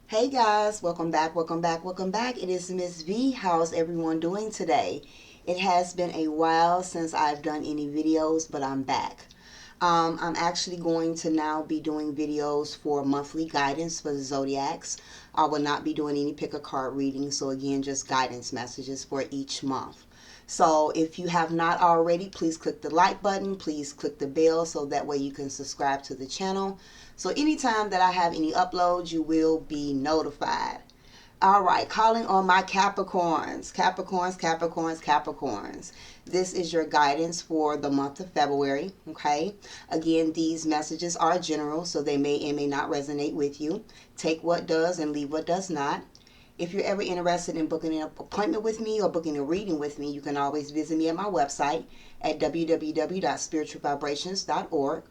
Hey guys, welcome back, welcome back, welcome back. It is Miss V. How's everyone doing today? It has been a while since I've done any videos, but I'm back. I'm actually going to now be doing videos for monthly guidance for the zodiacs. I will not be doing any pick a card readings, so again, just guidance messages for each month. So if you have not already, please click the like button, please click the bell so that way you can subscribe to the channel. So anytime that I have any uploads, you will be notified. All right, calling on my Capricorns. Capricorns, Capricorns, Capricorns. This is your guidance for the month of February, okay? Again, these messages are general, so they may and may not resonate with you. Take what does and leave what does not. If you're ever interested in booking an appointment with me or booking a reading with me, you can always visit me at my website at www.spiritualvibrations.org,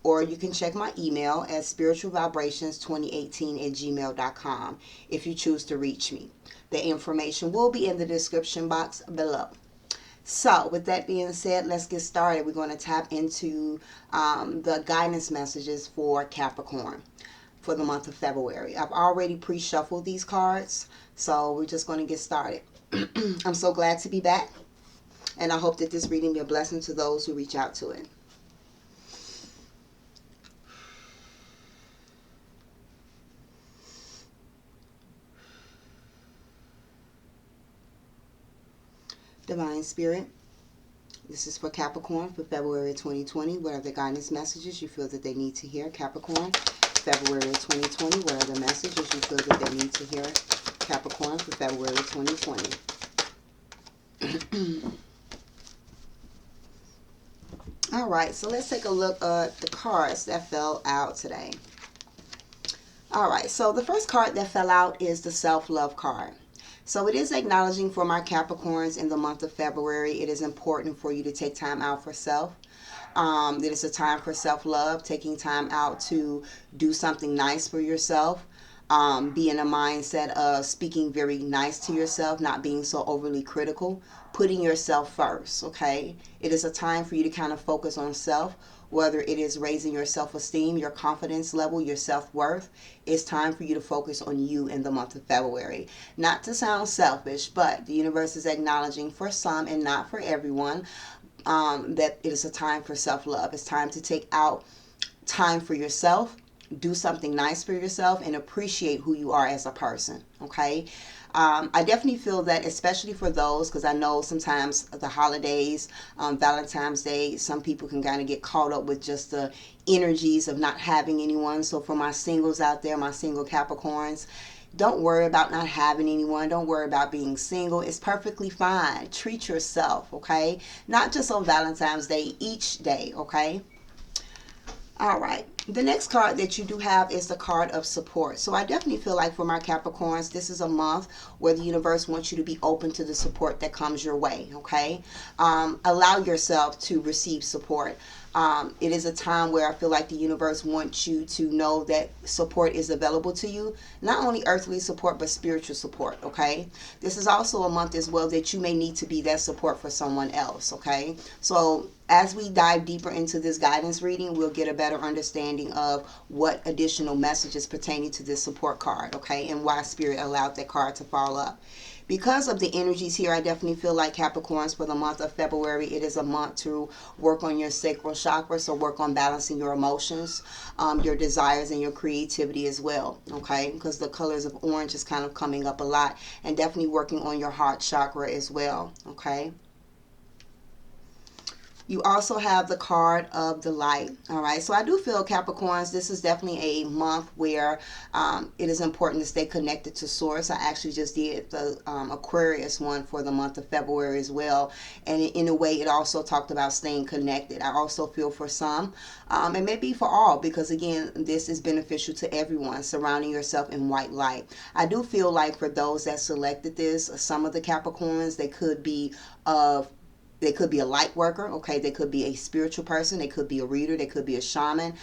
or you can check my email at spiritualvibrations2018@gmail.com if you choose to reach me. The information will be in the description box below. So with that being said, let's get started. We're going to tap into the guidance messages for Capricorn for the month of February. I've already pre-shuffled these cards, so we're just going to get started. I'm so glad to be back, and I hope that this reading be a blessing to those who reach out to it. Divine Spirit, this is for Capricorn for February 2020. What are the guidance messages you feel that they need to hear? Capricorn, February 2020. What are the messages you feel that they need to hear? Capricorn for February 2020. All right, so let's take a look at the cards that fell out today. All right, so the first card that fell out is the self-love card. So it is acknowledging for my Capricorns in the month of February, it is important for you to take time out for self. It is a time for self-love, taking time out to do something nice for yourself. Be in a mindset of speaking very nice to yourself, not being so overly critical, putting yourself first, okay? It is a time for you to kind of focus on self, whether it is raising your self-esteem, your confidence level, your self-worth. It's time for you to focus on you in the month of February. Not to sound selfish, but the universe is acknowledging for some and not for everyone that it is a time for self-love. It's time to take out time for yourself, do something nice for yourself, and appreciate who you are as a person, okay? I definitely feel that, especially for those, because I know sometimes the holidays, Valentine's Day, some people can kind of get caught up with just the energies of not having anyone. So for my singles out there, my single Capricorns, don't worry about not having anyone. Don't worry about being single. It's perfectly fine. Treat yourself, okay? Not just on Valentine's Day, each day, okay? All right. The next card that you do have is the card of support. So I definitely feel like for my Capricorns, this is a month where the universe wants you to be open to the support that comes your way, okay? Allow yourself to receive support. It is a time where I feel like the universe wants you to know that support is available to you. Not only earthly support, but spiritual support, okay? This is also a month as well that you may need to be that support for someone else, okay? So as we dive deeper into this guidance reading, we'll get a better understanding of what additional messages pertaining to this support card, okay, and why Spirit allowed that card to fall up. Because of the energies here, I definitely feel like Capricorns for the month of February, it is a month to work on your sacral chakra, so work on balancing your emotions, your desires, and your creativity as well, okay, because the colors of orange is kind of coming up a lot, and definitely working on your heart chakra as well, okay. You also have the card of the light. All right. So I do feel, Capricorns, this is definitely a month where it is important to stay connected to source. I actually just did the Aquarius one for the month of February as well. And in a way, it also talked about staying connected. I also feel for some, and maybe for all, because again, this is beneficial to everyone, surrounding yourself in white light. I do feel like for those that selected this, some of the Capricorns, they could be a light worker, okay? They could be a spiritual person. They could be a reader. They could be a shaman.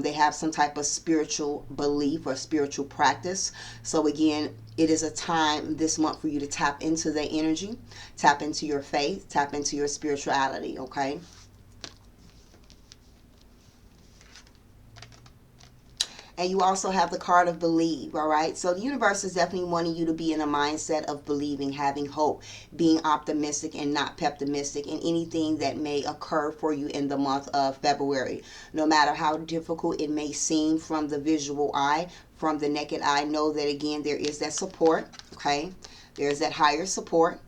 They have some type of spiritual belief or spiritual practice. So again, it is a time this month for you to tap into the energy, tap into your faith, tap into your spirituality, okay? And you also have the card of believe, all right? So the universe is definitely wanting you to be in a mindset of believing, having hope, being optimistic and not pessimistic in anything that may occur for you in the month of February. No matter how difficult it may seem from the visual eye, from the naked eye, know that again, there is that support, okay? There's that higher support.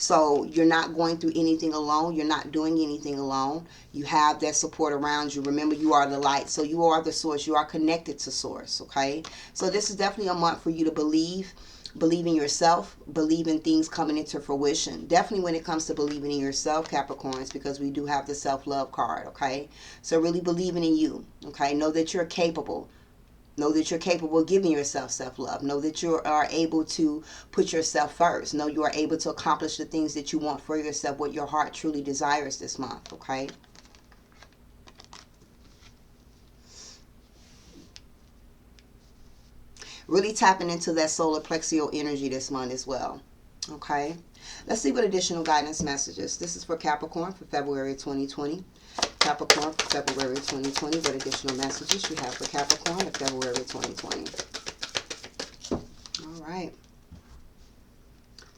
So you're not going through anything alone. You're not doing anything alone. You have that support around you. Remember, you are the light. So you are the source. You are connected to source, okay? So this is definitely a month for you to believe. Believe in yourself. Believe in things coming into fruition. Definitely when it comes to believing in yourself, Capricorns, because we do have the self-love card, okay? So really believing in you, okay? Know that you're capable. Know that you're capable of giving yourself self-love. Know that you are able to put yourself first. Know you are able to accomplish the things that you want for yourself, what your heart truly desires this month, okay? Really tapping into that solar plexio energy this month as well, okay? Let's see what additional guidance messages. This is for Capricorn for February 2020. Capricorn for February 2020. What additional messages you have for Capricorn for February 2020? All right.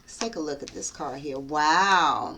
Let's take a look at this card here. Wow.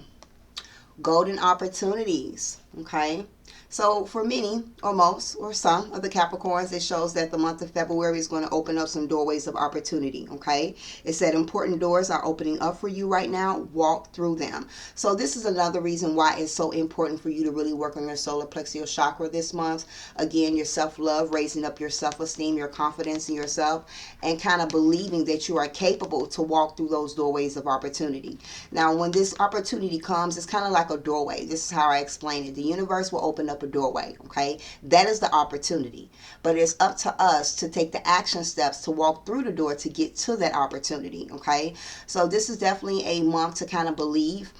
Golden opportunities. Okay. So for many or most or some of the Capricorns, it shows that the month of February is going to open up some doorways of opportunity. Okay. It said important doors are opening up for you right now. Walk through them. So this is another reason why it's so important for you to really work on your solar plexus chakra this month. Again, your self-love, raising up your self-esteem, your confidence in yourself, and kind of believing that you are capable to walk through those doorways of opportunity. Now, when this opportunity comes, it's kind of like a doorway. This is how I explain it. The universe will open up a doorway, okay? That is the opportunity. But it's up to us to take the action steps to walk through the door to get to that opportunity, okay? So this is definitely a month to kind of believe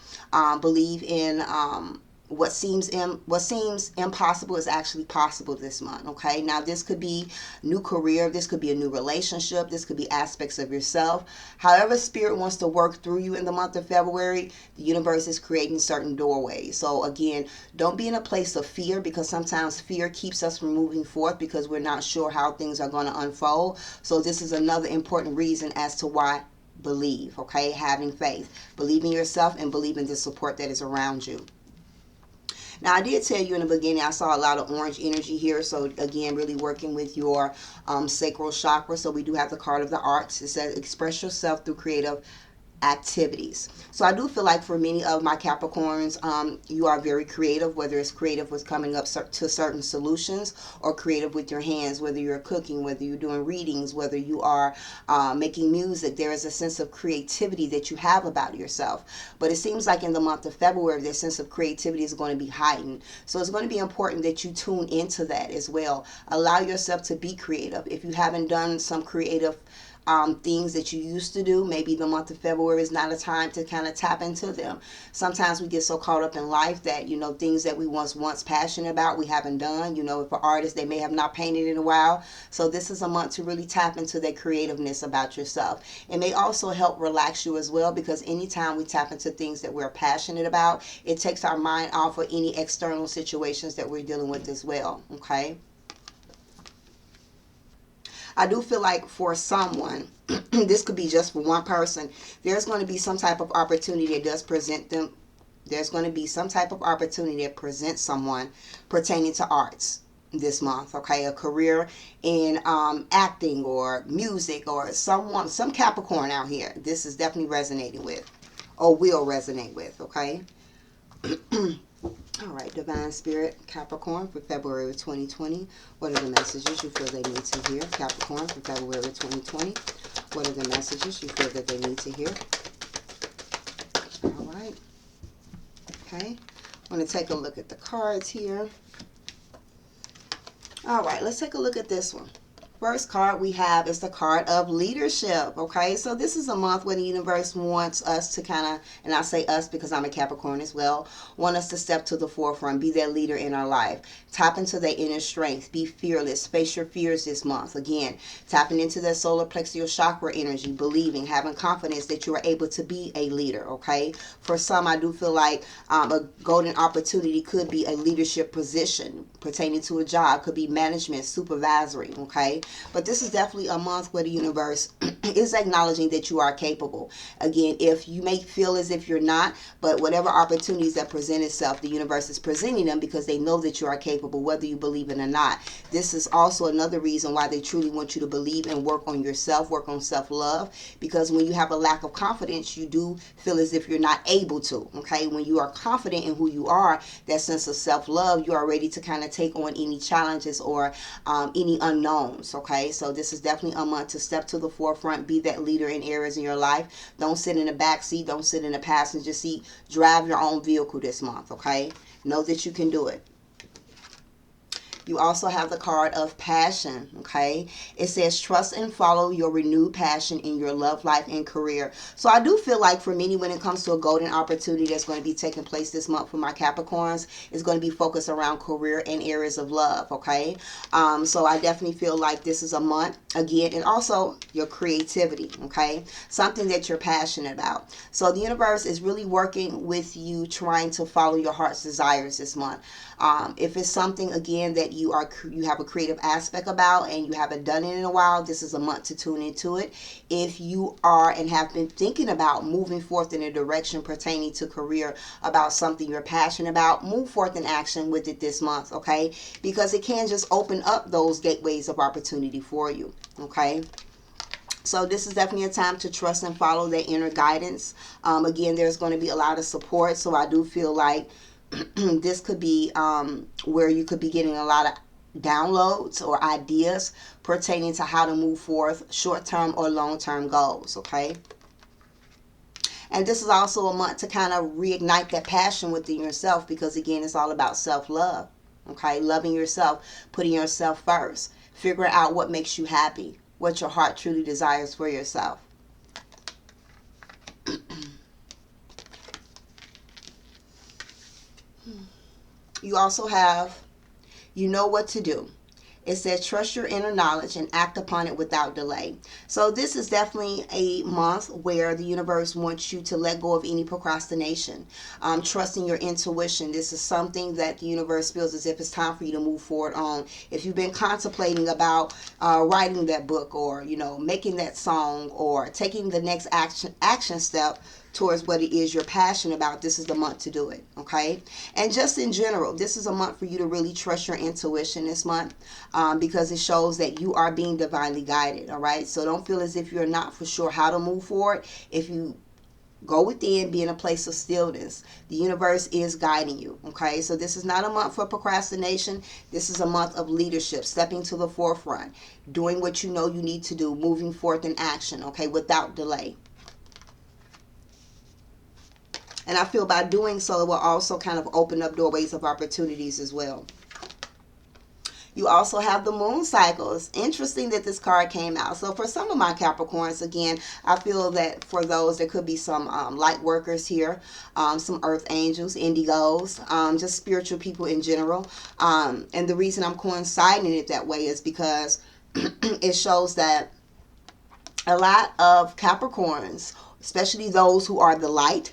in what seems impossible is actually possible this month, okay? Now, this could be new career, this could be a new relationship, this could be aspects of yourself. However spirit wants to work through you in the month of February, the universe is creating certain doorways. So again, don't be in a place of fear, because sometimes fear keeps us from moving forth because we're not sure how things are going to unfold. So this is another important reason as to why believe, okay? Having faith. Believe in yourself and believe in the support that is around you. Now, I did tell you in the beginning, I saw a lot of orange energy here. So, again, really working with your sacral chakra. So, we do have the card of the arts. It says, express yourself through creative activities. So I do feel like for many of my Capricorns, you are very creative, whether it's creative with coming up to certain solutions or creative with your hands, whether you're cooking, whether you're doing readings, whether you are making music. There is a sense of creativity that you have about yourself. But it seems like in the month of February, this sense of creativity is going to be heightened. So it's going to be important that you tune into that as well. Allow yourself to be creative. If you haven't done some creative things that you used to do, maybe the month of February is not a time to kind of tap into them. Sometimes we get so caught up in life that, things that we once passionate about, we haven't done. For artists, they may have not painted in a while. So this is a month to really tap into that creativeness about yourself. It may also help relax you as well, because anytime we tap into things that we're passionate about, it takes our mind off of any external situations that we're dealing with as well, okay? I do feel like for someone, this could be just for one person, there's going to be some type of opportunity that does present them. There's going to be some type of opportunity that presents someone pertaining to arts this month, okay? A career in acting or music, or some Capricorn out here. This is definitely resonating with, or will resonate with, okay? All right, Divine Spirit, Capricorn for February 2020. What are the messages you feel they need to hear? Capricorn for February 2020. What are the messages you feel that they need to hear? All right. Okay. I'm going to take a look at the cards here. All right, let's take a look at this one. First card we have is the card of leadership. Okay, so this is a month where the universe wants us to kind of, and I say us because I'm a Capricorn as well, want us to step to the forefront, be that leader in our life. Tap into their inner strength, be fearless, face your fears this month. Again, tapping into that solar plexus chakra energy, believing, having confidence that you are able to be a leader. Okay, for some, I do feel like a golden opportunity could be a leadership position pertaining to a job, could be management, supervisory. Okay, but this is definitely a month where the universe is acknowledging that you are capable. Again, if you may feel as if you're not, but whatever opportunities that present itself, the universe is presenting them because they know that you are capable, whether you believe it or not. This is also another reason why they truly want you to believe and work on yourself, work on self-love, because when you have a lack of confidence, you do feel as if you're not able to. Okay, when you are confident in who you are, that sense of self-love, you are ready to kind of take on any challenges or any unknowns. Okay, so this is definitely a month to step to the forefront, be that leader in areas in your life. Don't sit in the back seat, don't sit in the passenger seat. Drive your own vehicle this month. Okay, know that you can do it. You also have the card of passion. Okay, it says trust and follow your renewed passion in your love life and career. So I do feel like for many, when it comes to a golden opportunity that's going to be taking place this month for my Capricorns, it's going to be focused around career and areas of love. Okay, so I definitely feel like this is a month again, and also your creativity. Okay, something that you're passionate about. So the universe is really working with you, trying to follow your heart's desires this month. If it's something again that you have a creative aspect about and you haven't done it in a while, this is a month to tune into it. If you are and have been thinking about moving forth in a direction pertaining to career, about something you're passionate about, move forth in action with it this month. Okay, because it can just open up those gateways of opportunity for you. Okay, so this is definitely a time to trust and follow that inner guidance. Again, there's going to be a lot of support, so I do feel like this could be where you could be getting a lot of downloads or ideas pertaining to how to move forth short-term or long-term goals. Okay, and this is also a month to kind of reignite that passion within yourself, because again, it's all about self-love. Okay, loving yourself, putting yourself first, figuring out what makes you happy, what your heart truly desires for yourself. You also have, you know what to do. It says trust your inner knowledge and act upon it without delay. So this is definitely a month where the universe wants you to let go of any procrastination. Trusting your intuition. This is something that the universe feels as if it's time for you to move forward on. If you've been contemplating about writing that book, or making that song, or taking the next action step towards what it is you're passionate about, this is the month to do it. Okay, and just in general, this is a month for you to really trust your intuition this month, because it shows that you are being divinely guided. All right, so don't feel as if you're not for sure how to move forward. If you go within, be in a place of stillness, the universe is guiding you. Okay, so this is not a month for procrastination. This is a month of leadership, stepping to the forefront, doing what you know you need to do, moving forth in action. Okay, without delay. And I feel by doing so, it will also kind of open up doorways of opportunities as well. You also have the moon cycles. Interesting that this card came out. So for some of my Capricorns, again, I feel that for those, there could be some light workers here, some earth angels, indigos, just spiritual people in general. And the reason I'm coinciding it that way is because it shows that a lot of Capricorns, especially those who are the light,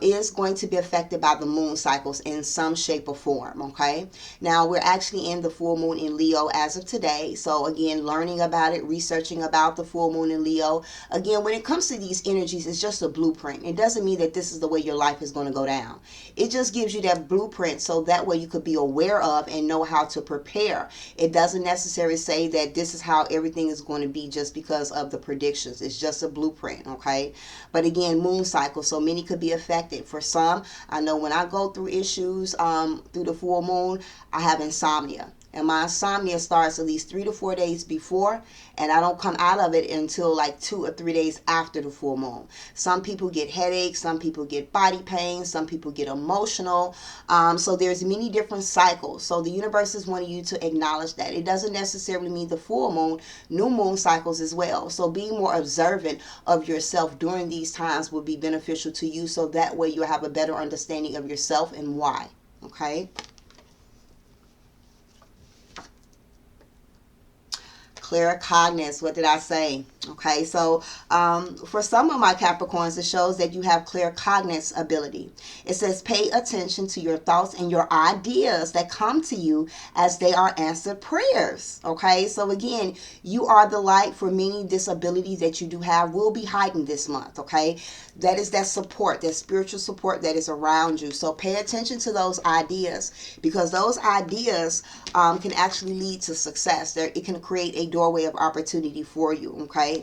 is going to be affected by the moon cycles in some shape or form. Okay, now we're actually in the full moon in Leo as of today, so again, learning about it, researching about the full moon in Leo. Again, when it comes to these energies, it's just a blueprint. It doesn't mean that this is the way your life is going to go down. It just gives you that blueprint, so that way you could be aware of and know how to prepare. It doesn't necessarily say that this is how everything is going to be just because of the predictions. It's just a blueprint. Okay, but again, moon cycle, so many could be affected. For some, I know when I go through issues through the full moon, I have insomnia. and my insomnia starts at least 3 to 4 days before, and I don't come out of it until like 2 or 3 days after the full moon. Some people get headaches, some people get body pain, some people get emotional. So there's many different cycles. So the universe is wanting you to acknowledge that. It doesn't necessarily mean the full moon, new moon cycles as well. So being more observant of yourself during these times will be beneficial to you, so that way you'll have a better understanding of yourself and why. Okay? Claircognizance. What did I say? Okay, so for some of my Capricorns, it shows that you have claircognizance ability. It says pay attention to your thoughts and your ideas that come to you as they are answered prayers. Okay, so again, you are the light. For many disabilities that you do have will be heightened this month. Okay, that is that support, that spiritual support that is around you. So pay attention to those ideas, because those ideas can actually lead to success. It can create a doorway of opportunity for you. Okay,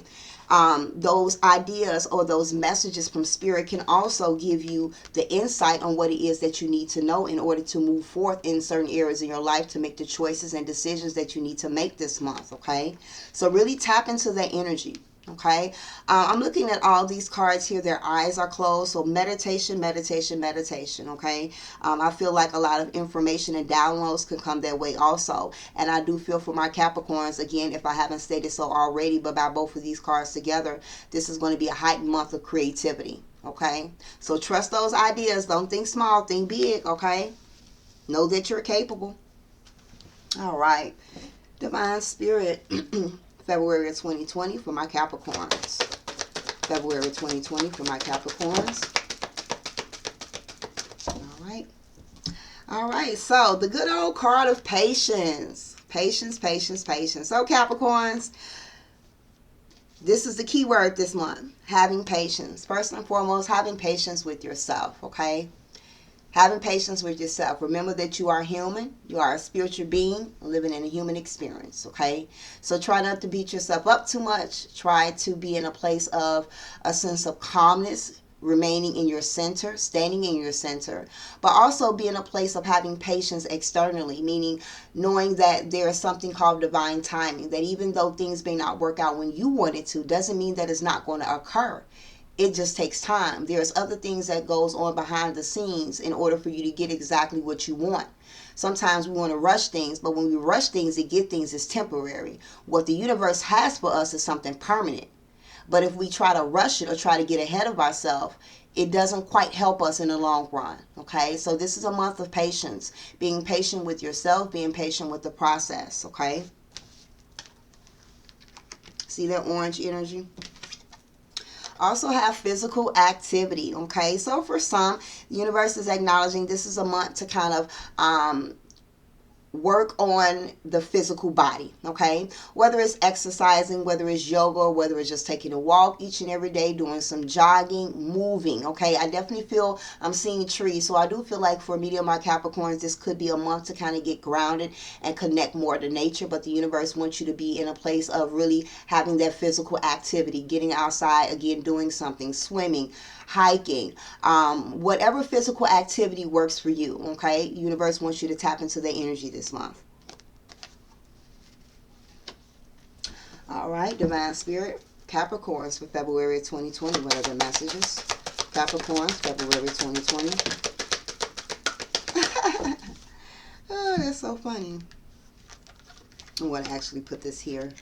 those ideas or those messages from spirit can also give you the insight on what it is that you need to know in order to move forth in certain areas in your life, to make the choices and decisions that you need to make this month. Okay, so really tap into that energy. Okay, I'm looking at all these cards here. Their eyes are closed. So meditation, meditation, meditation. Okay, I feel like a lot of information and downloads can come their way also. And I do feel for my Capricorns, again, if I haven't stated so already, but by both of these cards together, this is going to be a heightened month of creativity. Okay, so trust those ideas. Don't think small, think big. Okay, know that you're capable. All right, Divine Spirit. February of 2020 for my Capricorns. February 2020 for my Capricorns. All right. All right. So the good old card of patience. Patience, patience, patience. So Capricorns, this is the key word this month. Having patience. First and foremost, having patience with yourself. Okay. Having patience with yourself. Remember that you are human. You are a spiritual being living in a human experience. Okay? So try not to beat yourself up too much. Try to be in a place of a sense of calmness, remaining in your center, standing in your center, but also be in a place of having patience externally, meaning knowing that there is something called divine timing, that even though things may not work out when you want it to, doesn't mean that it's not going to occur. It just takes time. There's other things that goes on behind the scenes in order for you to get exactly what you want. Sometimes we want to rush things, but when we rush things to get things, it's temporary. What the universe has for us is something permanent. But if we try to rush it or try to get ahead of ourselves, it doesn't quite help us in the long run. Okay, so this is a month of patience. Being patient with yourself, being patient with the process. Okay, see that orange energy? Also have physical activity. Okay, so for some, the universe is acknowledging this is a month to kind of work on the physical body. Okay, whether it's exercising, whether it's yoga, or whether it's just taking a walk each and every day, doing some jogging, moving. Okay, I definitely feel I'm seeing trees, so I do feel like for me and my Capricorns, this could be a month to kind of get grounded and connect more to nature. But the universe wants you to be in a place of really having that physical activity, getting outside, again, doing something, swimming, hiking, whatever physical activity works for you. Okay, universe wants you to tap into the energy this month. All right, Divine Spirit, Capricorns for February 2020. What are the messages? Capricorns, February 2020. Oh, that's so funny. I'm going to actually put this here.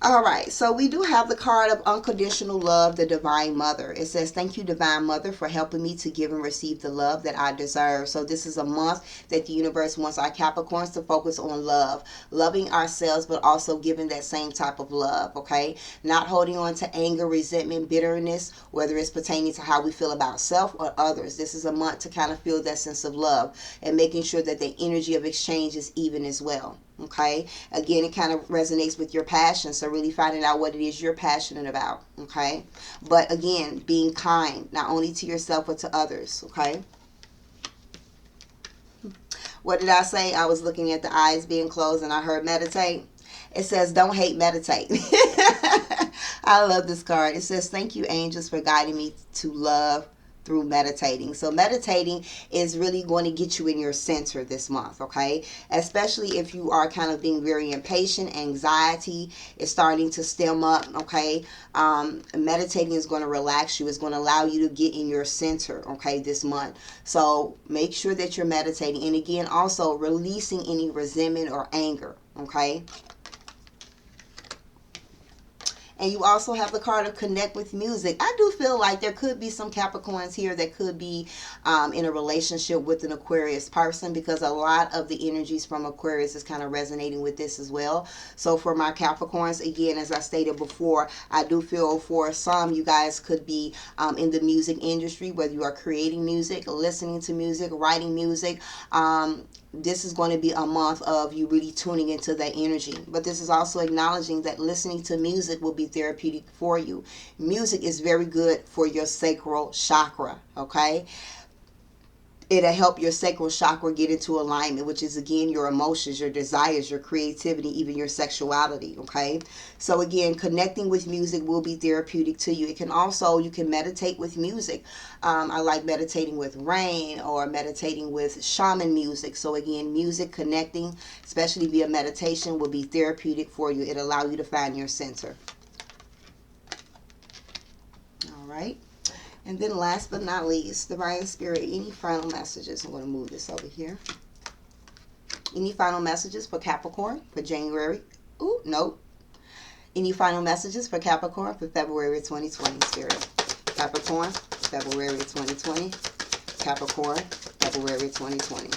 All right, so we do have the card of unconditional love, the Divine Mother. It says, thank you, Divine Mother, for helping me to give and receive the love that I deserve. So this is a month that the universe wants our Capricorns to focus on love, loving ourselves, but also giving that same type of love, okay? Not holding on to anger, resentment, bitterness, whether it's pertaining to how we feel about self or others. This is a month to kind of feel that sense of love and making sure that the energy of exchange is even as well. Okay, again, it kind of resonates with your passion, so really finding out what it is you're passionate about. Okay, but again, being kind, not only to yourself but to others. Okay, what did I say? I was looking at the eyes being closed and I heard meditate. It says, don't hate, meditate. I love this card. It says, thank you, angels, for guiding me to love, through meditating. So meditating is really going to get you in your center this month, okay? Especially if you are kind of being very impatient, anxiety is starting to stem up, okay? Meditating is going to relax you. It's going to allow you to get in your center, okay, this month. So make sure that you're meditating. And again, also releasing any resentment or anger, okay? And you also have the card of connect with music. I do feel like there could be some Capricorns here that could be in a relationship with an Aquarius person, because a lot of the energies from Aquarius is kind of resonating with this as well. So for my Capricorns, again, as I stated before, I do feel for some you guys could be in the music industry, whether you are creating music, listening to music, writing music. This is going to be a month of you really tuning into that energy. But this is also acknowledging that listening to music will be therapeutic for you. Music is very good for your sacral chakra, okay? It'll help your sacral chakra get into alignment, which is, again, your emotions, your desires, your creativity, even your sexuality, okay? So, again, connecting with music will be therapeutic to you. It can also, you can meditate with music. I like meditating with rain or meditating with shaman music. So, again, music connecting, especially via meditation, will be therapeutic for you. It'll allow you to find your center. All right. And then last but not least, Divine Spirit, any final messages? I'm going to move this over here. Any final messages for Capricorn for January? Ooh, nope. Any final messages for Capricorn for February 2020, Spirit? Capricorn, February 2020. Capricorn, February 2020.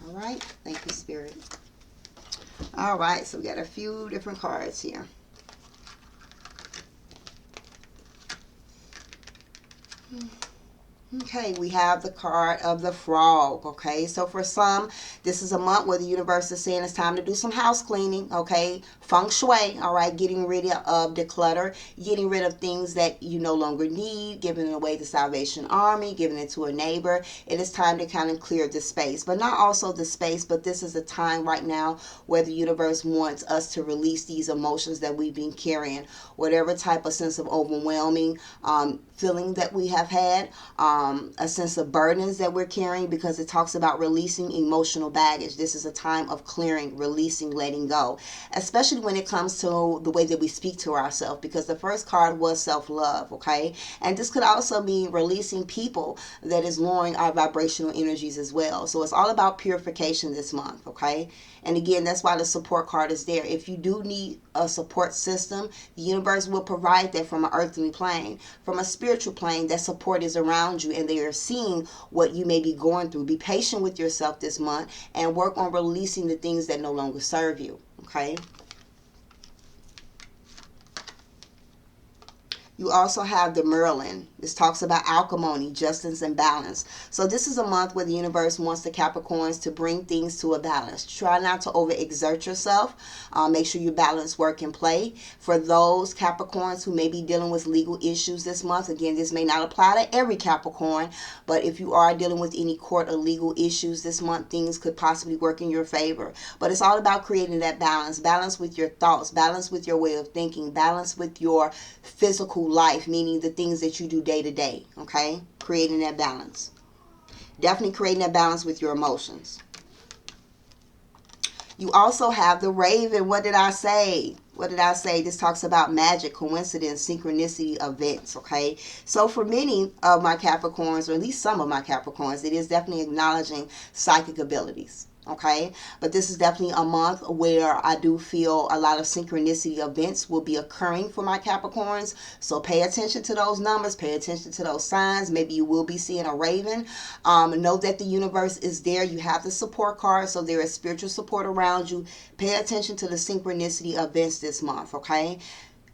All right. Thank you, Spirit. All right. So we got a few different cards here. Okay, we have the card of the frog, okay? So for some, this is a month where the universe is saying it's time to do some house cleaning, okay? Feng shui, all right? Getting rid of the clutter, getting rid of things that you no longer need, giving it away to Salvation Army, giving it to a neighbor. It is time to kind of clear the space, but not also the space, but this is a time right now where the universe wants us to release these emotions that we've been carrying, whatever type of sense of overwhelming feeling that we have had, a sense of burdens that we're carrying, because it talks about releasing emotional baggage. This is a time of clearing, releasing, letting go, especially when it comes to the way that we speak to ourselves, because the first card was self-love, okay? And this could also be releasing people that is lowering our vibrational energies as well. So it's all about purification this month, okay? And again, that's why the support card is there. If you do need a support system, the universe will provide that from an earthly plane. From a spiritual plane, that support is around you and they are seeing what you may be going through. Be patient with yourself this month and work on releasing the things that no longer serve you, okay? You also have the Merlin. This talks about alchemy, justice, and balance. So this is a month where the universe wants the Capricorns to bring things to a balance. Try not to overexert yourself. Make sure you balance work and play. For those Capricorns who may be dealing with legal issues this month, again, this may not apply to every Capricorn, but if you are dealing with any court or legal issues this month, things could possibly work in your favor. But it's all about creating that balance. Balance with your thoughts, balance with your way of thinking, balance with your physical life, meaning the things that you do day to day, okay? Creating that balance. Definitely creating that balance with your emotions. You also have the Raven. What did I say? What did I say? This talks about magic, coincidence, synchronicity, events, okay? So for many of my Capricorns, or at least some of my Capricorns, it is definitely acknowledging psychic abilities. Okay, but this is definitely a month where I do feel a lot of synchronicity events will be occurring for my Capricorns. So pay attention to those numbers, pay attention to those signs. Maybe you will be seeing a raven. Know that the universe is there. You have the support card, so there is spiritual support around you. Pay attention to the synchronicity events this month, okay?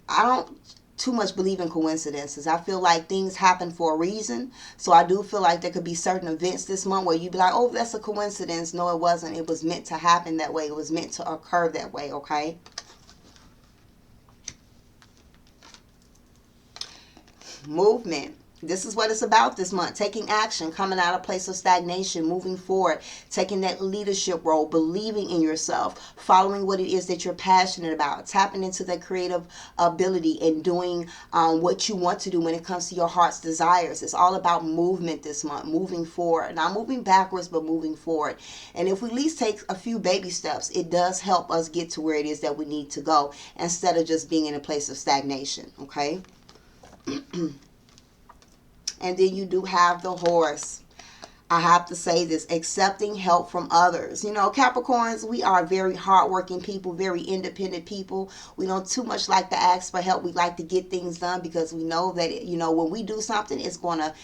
I don't too much believe in coincidences. I feel like things happen for a reason. So I do feel like there could be certain events this month where you'd be like, oh, that's a coincidence. No, it wasn't. It was meant to happen that way. It was meant to occur that way, okay? Movement. This is what it's about this month. Taking action, coming out of a place of stagnation, moving forward, taking that leadership role, believing in yourself, following what it is that you're passionate about, tapping into that creative ability and doing what you want to do when it comes to your heart's desires. It's all about movement this month, moving forward. Not moving backwards, but moving forward. And if we at least take a few baby steps, it does help us get to where it is that we need to go instead of just being in a place of stagnation, okay? And then you do have the horse. I have to say this, accepting help from others. You know, Capricorns, we are very hardworking people, very independent people. We don't too much like to ask for help. We like to get things done because we know that, you know, when we do something, it's gonna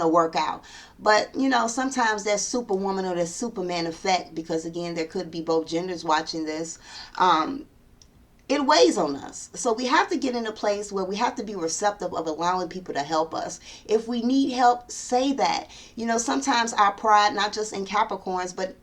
work out. But, you know, sometimes that superwoman or that superman effect, because again, there could be both genders watching this, it weighs on us. So we have to get in a place where we have to be receptive of allowing people to help us. If we need help, say that. You know, sometimes our pride, not just in Capricorns, but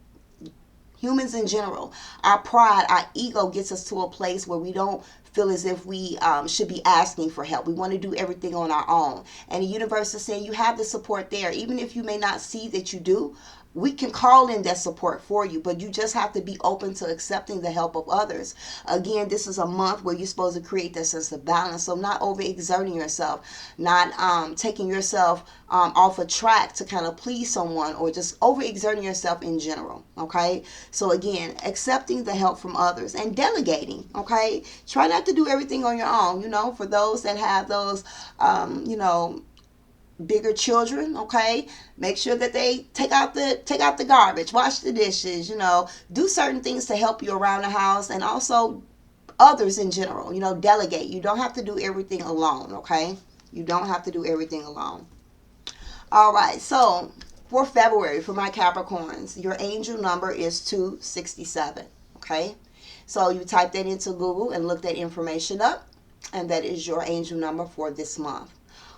humans in general, our pride, our ego gets us to a place where we don't feel as if we should be asking for help. We want to do everything on our own. And the universe is saying you have the support there. Even if you may not see that you do, we can call in that support for you, but you just have to be open to accepting the help of others. Again, this is a month where you're supposed to create that sense of balance. So not overexerting yourself, not taking yourself off a track to kind of please someone, or just overexerting yourself in general. Okay. So again, accepting the help from others and delegating. Okay. Try not to do everything on your own. You know, for those that have those, you know, bigger children, okay, make sure that they take out the garbage, wash the dishes, you know, do certain things to help you around the house, and also others in general. You know, delegate. You don't have to do everything alone, okay? You don't have to do everything alone. All right, so for February, for my Capricorns, your angel number is 267, okay? So you type that into Google and look that information up, and that is your angel number for this month.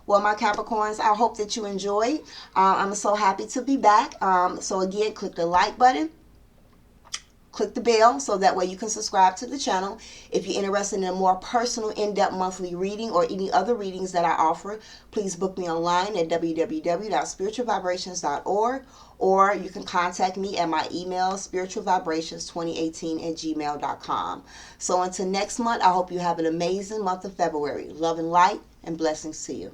Well, my Capricorns, I hope that you enjoyed. I'm so happy to be back. So again, click the like button. Click the bell so that way you can subscribe to the channel. If you're interested in a more personal, in-depth monthly reading or any other readings that I offer, please book me online at www.spiritualvibrations.org, or you can contact me at my email, spiritualvibrations2018@gmail.com. So until next month, I hope you have an amazing month of February. Love and light and blessings to you.